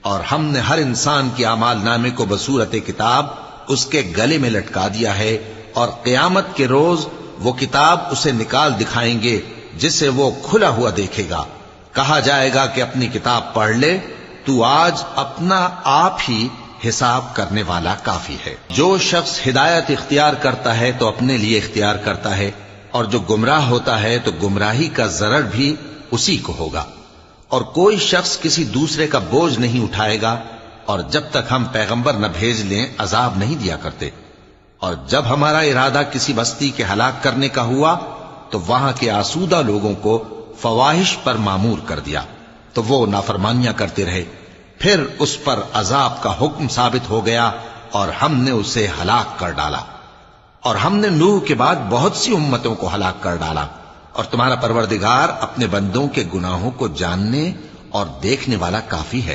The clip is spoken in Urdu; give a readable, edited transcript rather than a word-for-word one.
اور ہم نے ہر انسان کے اعمال نامے کو بصورت کتاب اس کے گلے میں لٹکا دیا ہے، اور قیامت کے روز وہ کتاب اسے نکال دکھائیں گے جسے وہ کھلا ہوا دیکھے گا۔ کہا جائے گا کہ اپنی کتاب پڑھ لے، تو آج اپنا آپ ہی حساب کرنے والا کافی ہے۔ جو شخص ہدایت اختیار کرتا ہے تو اپنے لیے اختیار کرتا ہے، اور جو گمراہ ہوتا ہے تو گمراہی کا ضرر بھی اسی کو ہوگا۔ اور کوئی شخص کسی دوسرے کا بوجھ نہیں اٹھائے گا، اور جب تک ہم پیغمبر نہ بھیج لیں عذاب نہیں دیا کرتے۔ اور جب ہمارا ارادہ کسی بستی کے ہلاک کرنے کا ہوا تو وہاں کے آسودہ لوگوں کو فواحش پر مامور کر دیا، تو وہ نافرمانیاں کرتے رہے، پھر اس پر عذاب کا حکم ثابت ہو گیا اور ہم نے اسے ہلاک کر ڈالا۔ اور ہم نے نوح کے بعد بہت سی امتوں کو ہلاک کر ڈالا، اور تمہارا پروردگار اپنے بندوں کے گناہوں کو جاننے اور دیکھنے والا کافی ہے۔